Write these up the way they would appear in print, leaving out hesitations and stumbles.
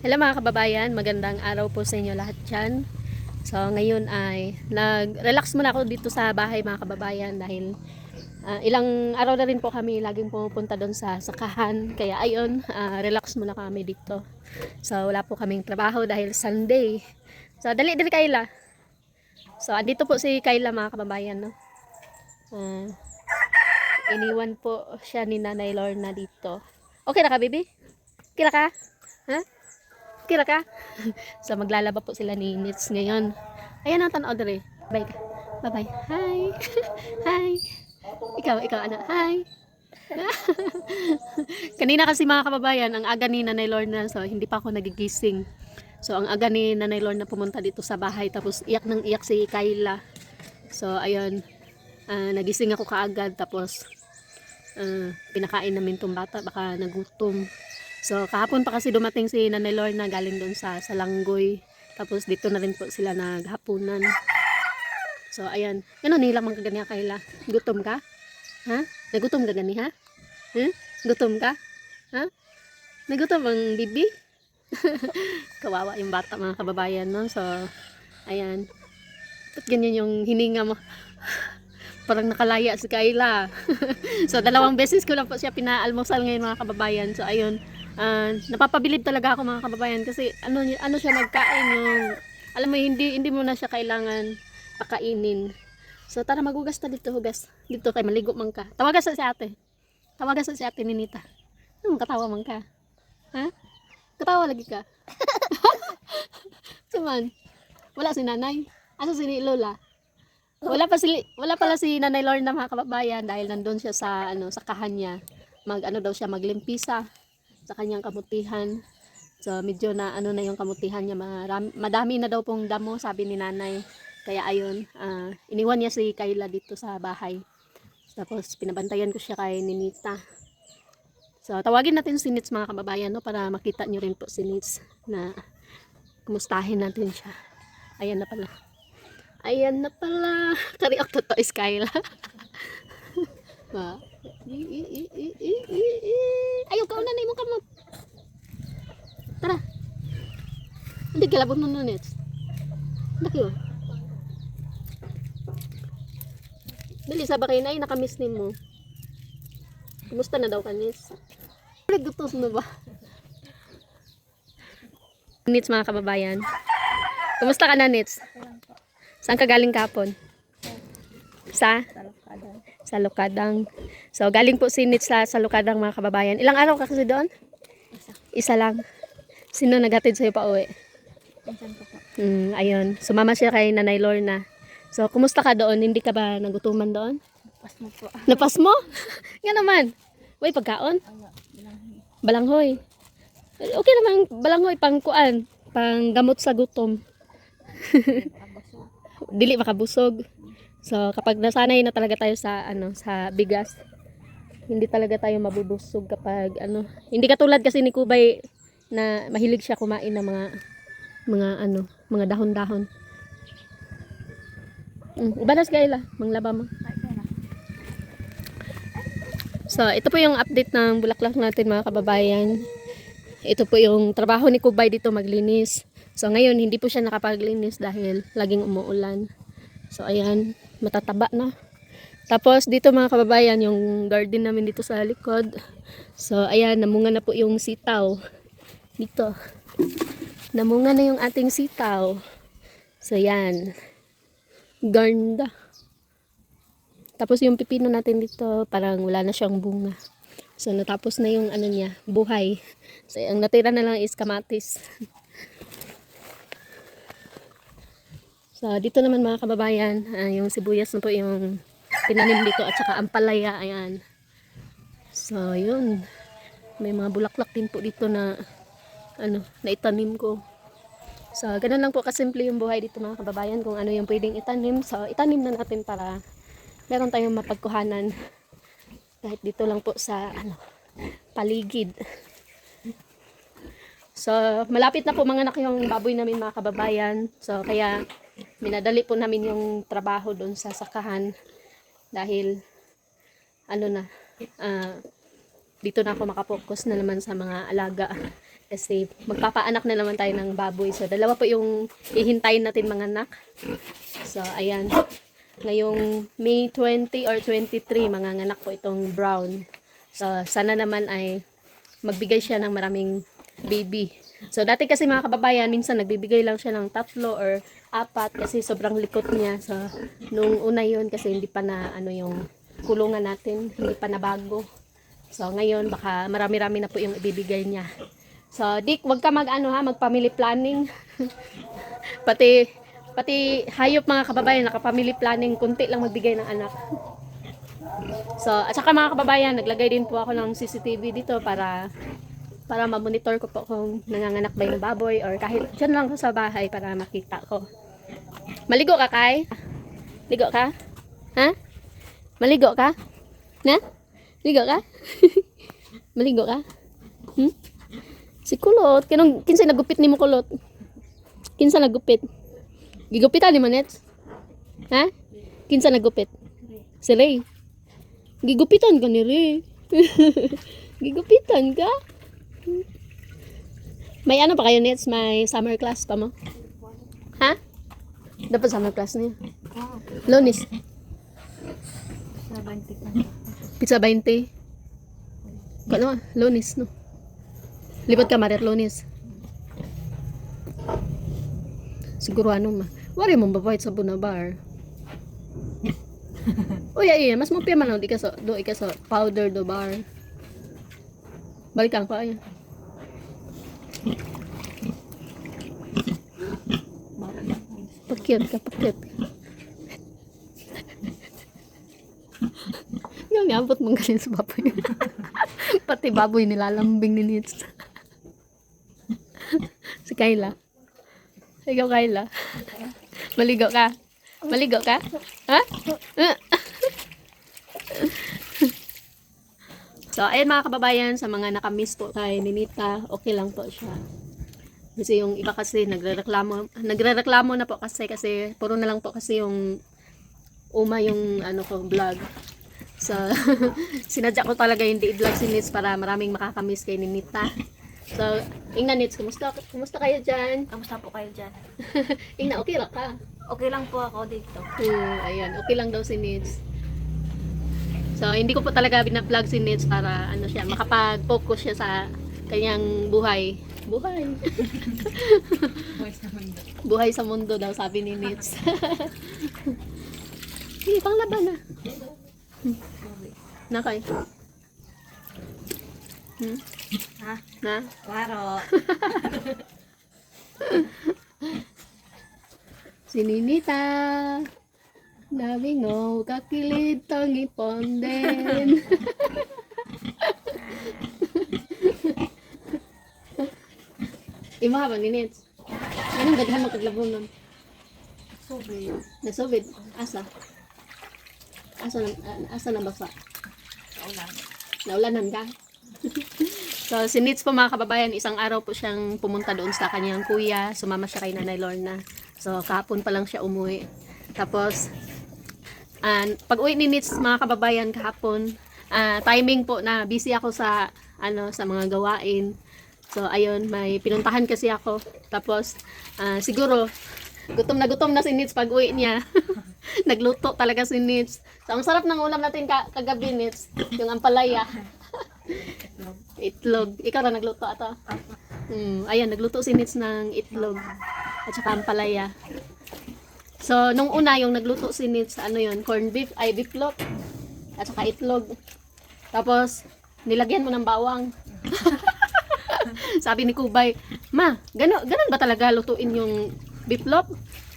Hello mga kababayan, magandang araw po sa inyo lahat dyan. So ngayon ay nag-relax muna ako dito sa bahay mga kababayan dahil ilang araw na rin po kami laging pumupunta doon sa sakahan. Kaya ayun, relax muna kami dito. So wala po kaming trabaho dahil Sunday. So dali Kayla. So andito po si Kayla mga kababayan. No? Iniwan po siya ni Nanay Lorna dito. Okay na ka, baby? Kila ka? Ha? Kira ka? So, maglalaba po sila ni Nits ngayon. Ayan ang tanaw dere. Bye ka. Bye-bye. Hi. Hi. Ikaw, anak. Hi. Kanina kasi mga kababayan, ang aga ni Nanay Lorna, so hindi pa ako nagigising. So, ang aga ni Nanay Lorna pumunta dito sa bahay, tapos iyak nang iyak si Kayla. So, ayun, nagising ako kaagad, tapos pinakain namin tong bata, baka nagutom. So, kahapon pa kasi dumating si Nanay Lorna galing doon sa Salanggoy. Tapos, dito na rin po sila naghapunan. So, ayan. Ano nilang mga kagani Kayla? Gutom ka? Ha? Nagutom ka gani, ha? Gutom ka? Ha? Nagutom ang bibi? Kawawa yung bata mga kababayan, no? So, ayan. Ba't ganyan yung hininga mo? Parang nakalaya si Kayla. So, 2 beses ko lang po siya pinaalmusal ngayon mga kababayan. So, ayun. Napapabilib talaga ako mga kababayan kasi ano siya magkain yung alam mo hindi mo na siya kailangan pakainin. So tara maghugas ta dito, hugas dito kay maligo man ka. Tawagan sa si ate. Tawagan sa si ate Ninita. Ano katawa man ka? Ha? Katawa lagi ka. Suman. Wala si nanay. Asa si Lola? Wala pala si Nanay Lorna mga kababayan dahil nandun siya sa sa kahan niya. Daw siya maglimpisa sa kanyang kamutihan. So medyo na na yung kamutihan niya, madami na daw pong damo sabi ni nanay. Kaya ayun, iniwan niya si Kayla dito sa bahay. Tapos pinabantayan ko siya kay Ninita. So tawagin natin si Nits mga kababayan no, para makita nyo rin po si Nits na kumustahin natin siya. Ayan na pala. Ayan na pala. Kariok to is Kayla. Ayaw ka una na mo kamot. Tara. Hindi kilabot mo nun, Nets. Laki oh. Dali sa bakay na ay nakamiss ni mo. Kumusta na daw ka, Nets? Naggutos na ba? Nets mga kababayan. Kumusta ka na, Nets? Saan ka galing kapon? Sa Lukadang. So galing po si Nets sa Lukadang mga kababayan. Ilang araw ka kasi doon? Isa lang. Sino naghatid sa'yo pa uwi? Ayun. Sumama siya kay Nanay Lorna. So, kumusta ka doon? Hindi ka ba nagutuman doon? Napas mo po. Napas mo? Nga naman. Uy, pagkaon? Balanghoy. Okay naman, balanghoy, pang kuan. Pang gamot sa gutom. Dili makabusog. So, kapag nasanay na talaga tayo sa, sa bigas, hindi talaga tayo mabubusog kapag, hindi katulad kasi ni Kubay, na mahilig siya kumain ng mga dahon-dahon. Banas Kayla, manglaba mo. So, ito po yung update ng bulaklak natin mga kababayan. Ito po yung trabaho ni Kubay dito maglinis. So, ngayon hindi po siya nakapaglinis dahil laging umuulan. So, ayan, matataba na. Tapos dito mga kababayan, yung garden namin dito sa likod. So, ayan, namunga na po yung sitaw. Dito. Namunga na yung ating sitaw. So, yan. Ganda. Tapos yung pipino natin dito, parang wala na siyang bunga. So, natapos na yung niya, buhay. So, ang natira na lang is kamatis. So, dito naman mga kababayan, yung sibuyas na po yung tinanim dito at saka ampalaya, ayan. So, yun. May mga bulaklak din po dito na na itanim ko. So, ganun lang po kasimple yung buhay dito mga kababayan. Kung ano yung pwedeng itanim, so itanim na natin para meron tayong mapagkuhanan. Kahit dito lang po sa paligid. So, malapit na po mga anak yung baboy namin mga kababayan. So, kaya minadali po namin yung trabaho doon sa sakahan. Dahil, dito na ako makapokus na naman sa mga alaga. Kasi magpapaanak na naman tayo ng baboy. So, dalawa po yung hihintayin natin mga anak. So, ayan. Ngayong May 20 or 23, mga anak po itong brown. So, sana naman ay magbigay siya ng maraming baby. So, dati kasi mga kababayan, minsan nagbibigay lang siya ng 3 or 4 kasi sobrang likot niya. So, nung una yun kasi hindi pa na ano yung kulungan natin, hindi pa na bago. So, ngayon baka marami-rami na po yung ibibigay niya. So, Dick, wag ka mag-family planning. pati hayop mga kababayan, naka-family planning, kunti lang magbigay ng anak. So, at saka mga kababayan, naglagay din po ako ng CCTV dito para ma-monitor ko po kung nanganganak ba yung baboy or kahit dyan lang ko sa bahay para makita ko. Maligo ka, Kai? Ligo ka? Ha? Maligo ka? Na? Ligo ka? Maligo ka? Hmm? Si Kulot, kinsa nagupit ni mo Kulot? Kinsa nagupit? Gigupitan ni Manets? Ha? Kinsa nagupit? Si Ray. Gigupitan ka ni Ray. Gigupitan ka? May ano pa kayo, Nets? May summer class pa mo? Ha? Dapat summer class niya. Lunes. Pizza 20. Kano? Lunes, no? Lipat ka Maret Lunes. Siguro ano ma. Wari mong babayad sa Bunabar. Uy, ay, mas mo man di ka so powder do bar. Balikan ko ayan. Pakyat ka. Yung niabot mong galing sa baboy. Pati baboy nilalambing ni Nits. Si Kayla. Ikaw, Kayla. Maligo ka? Maligo ka? Ha? So, ayun mga kababayan, sa mga nakamiss po kay Ninita, okay lang po siya. Kasi yung iba kasi nagrereklamo na po kasi puro na lang po kasi yung yung vlog. So, sinadya ko talaga hindi i-vlog si Nits para maraming makakamiss kay Ninita. So, Ingna Nits, kumusta kayo dyan? Kamusta po kayo dyan? Ingna, okay lang ka? Okay lang po ako dito. Ayan, okay lang daw si Nits. So, hindi ko po talaga bina-vlog si Nits para makapag-focus siya sa kanyang buhay. Buhay sa mundo. Buhay sa mundo daw, sabi ni Nits. Sige, panglaban na. Nakay. Ha? Na? Waro. Si Ninita. Nabingo, kakilid tong iponden. Imaha ba ni Nits? Anong daghan mo kaglabong nun? Sobrang. Nasobid? Asa? Asa na basa? Ulan. Naulanan ka? So, si Nits po mga kababayan, isang araw po siyang pumunta doon sa kanyang kuya. Sumama siya kay Nanay Lorna. So, kahapon pa lang siya umuwi. Tapos, pag uwi ni Nits mga kababayan kahapon, timing po na busy ako sa mga gawain. So, ayun, may pinuntahan kasi ako. Tapos, siguro, gutom na si Nits pag uwi niya. Nagluto talaga si Nits. So, ang sarap ng ulam natin kagabi, Nits. Yung ampalaya. Itlog. Ikaw na nagluto ato. Ayan, nagluto si Nits ng itlog. At saka ampalaya. So, nung una, yung nagluto si Nits, corned beef, beef loaf. At saka itlog. Tapos, nilagyan mo ng bawang. Sabi ni Kubay, Ma, ganon ba talaga lutuin yung beef loaf?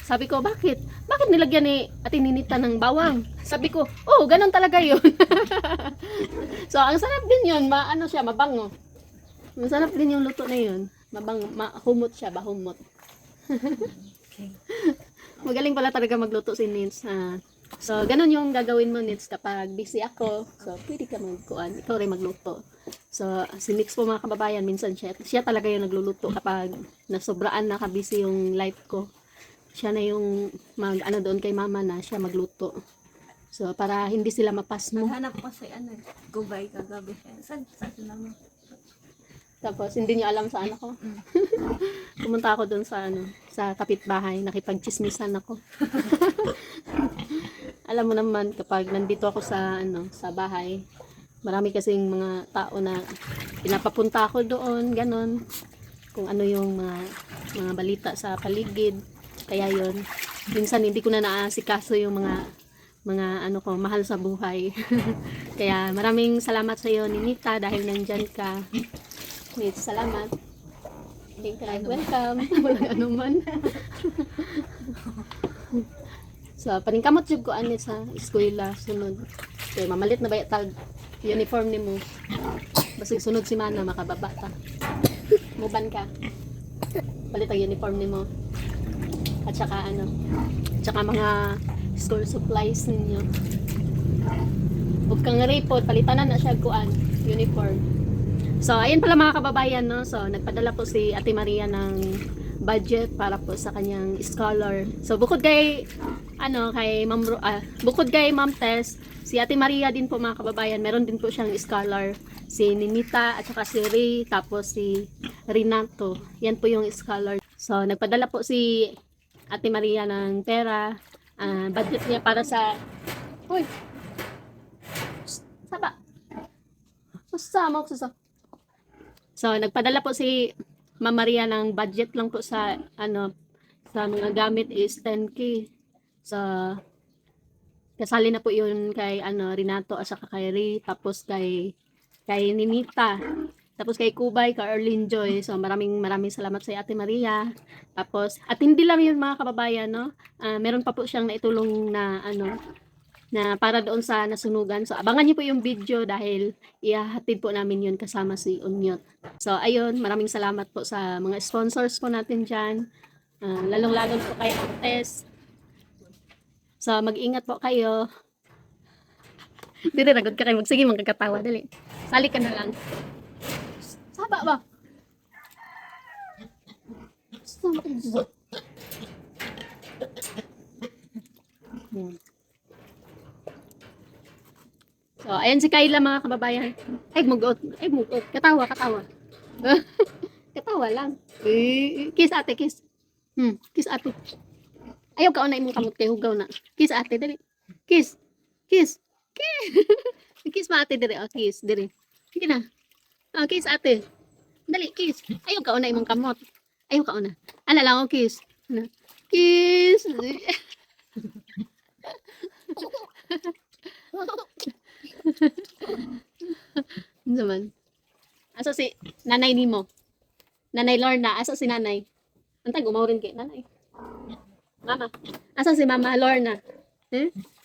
Sabi ko, bakit? Bakit nilagyan ni Ate Ninita ng bawang? Sabi ko, ganon talaga yun. So, ang sarap din yun. Mabango. Masarap din yung luto na yun. Humot siya, bahumot. Magaling pala talaga magluto si Nits. So, ganun yung gagawin mo, Nits, kapag busy ako. So, pwede ka magkuhan. Ikaw rin magluto. So, si Nits po mga kababayan, minsan siya talaga yung nagluluto kapag nasobraan na kabisi yung life ko. Siya na yung doon kay mama na siya magluto. So, para hindi sila mapas mo. Hanap ko si Gubay kagabi. Saan naman? Tapos hindi niyo alam saan ako. Pumunta ako doon sa sa kapitbahay, nakipagchismisan ako. Alam mo naman kapag nandito ako sa sa bahay, marami kasing mga tao na pinapapunta ako doon, ganon. Kung ano yung mga balita sa paligid. Kaya yon, minsan hindi ko na naasikaso yung mga ko, mahal sa buhay. Kaya maraming salamat sa iyo, Ninita, dahil nandyan ka. Nits, salamat. Thank you. Welcome. Walang anuman. So, paningkamot jud ko ani sa eskwela sunod. Kay mamalit na ba tag uniform nimo. Basig sunod si mana makababa ta. Muban ka. Palit ang uniform nimo. At saka tsaka mga school supplies ninyo. Ug kang report palitan na siya kuan uniform. So, ayun pala mga kababayan, no? So, nagpadala po si Ate Maria ng budget para po sa kanyang scholar. So, bukod kay bukod kay Ma'am Tess, si Ate Maria din po mga kababayan, meron din po siyang scholar. Si Ninita at saka si Ray, tapos si Renato. Yan po yung scholar. So, nagpadala po si Ate Maria ng pera. Budget niya para sa... Uy! Saba! Susama ko sa... So, nagpadala po si Ma'am Maria ng budget lang po sa sa mga gamit is 10K. So, kasali na po yun kay Renato at saka kay Ray, tapos kay Ninita, tapos kay Kubay, kay Erlyn Joy. So, maraming salamat sa Ate Maria. Tapos, at hindi lang yun mga kababayan, no? Meron pa po siyang naitulong na na para doon sa nasunugan. So, abangan niyo po yung video dahil ihahatid po namin yun kasama si Unyot. So, ayun, maraming salamat po sa mga sponsors po natin dyan. Lalong-lalo po kay Artes. So, mag-ingat po kayo. Dili, nagod ka kayo. Sige, magkakatawa. Dali. Sali ka na lang. Saba ba? Saba ka. So, ayan si Kayla mga kababayan. Ay, mugot. Katawa. Katawa lang. Kiss ate, kiss. Kiss ate. Ayaw ka na imong kamot kay hugaw na. Kiss ate, dali. Kiss. Kiss. Kiss ma ate, dali. Oh, kiss, dali. Sige na. Oh, kiss ate. Dali, kiss. Ayaw ka na imong kamot. Ayaw ka na. Ano lang, oh, kiss. Kiss. Naman. Asa si nanay nimo? Nanay Lorna, asa si nanay? Antay gumaw rin kay nanay. Mama. Asa si Mama Lorna?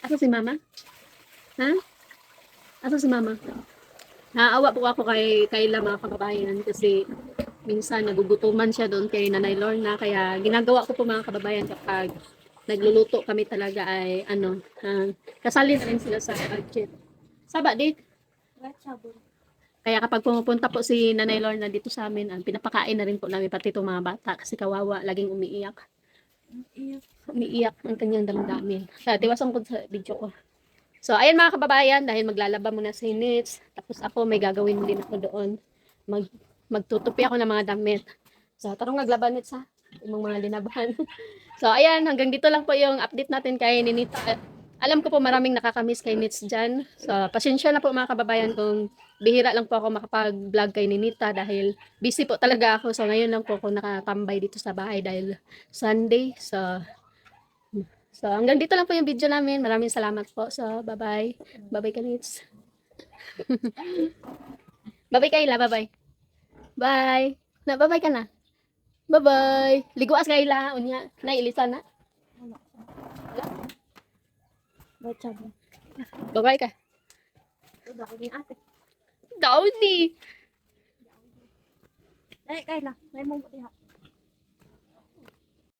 Asa si Mama? Ha? Asa si Mama? Naawa po ako kay Kayla mga kababayan kasi minsan nagugutuman siya doon kay Nanay Lorna, kaya ginagawa ko po mga kababayan kapag nagluluto kami talaga ay kasali na rin sila sa budget. Saba di. Kaya kapag pumupunta po si Nanay Lorna dito sa amin, pinapakain na rin po namin pati itong mga bata kasi kawawa, laging umiiyak. Umiiyak ang kanyang damdamin. Kaya tiwasan ko sa video ko. So, ayan mga kababayan, dahil maglalaba muna si Nits, tapos ako may gagawin din ako doon. Magtutupi ako ng mga damit. So, tarong naglaban Nits ha, yung mga linaban. So, ayan, hanggang dito lang po yung update natin kay Ninita. Alam ko po maraming nakakamiss kay Nits dyan. So, pasensya na po mga kababayan kung bihira lang po ako makapag-vlog kay Ninita dahil busy po talaga ako. So, ngayon lang po ako nakatambay dito sa bahay dahil Sunday. So, hanggang dito lang po yung video namin. Maraming salamat po. So, bye-bye. Bye-bye ka, Nits. Bye-bye Kayla, bye-bye. Bye. Na, bye-bye ka na. Bye-bye. Liguas Kayla. Unya, nailisan na. Bye-bye ka. Daw ni. Kayla, may mong buti ha.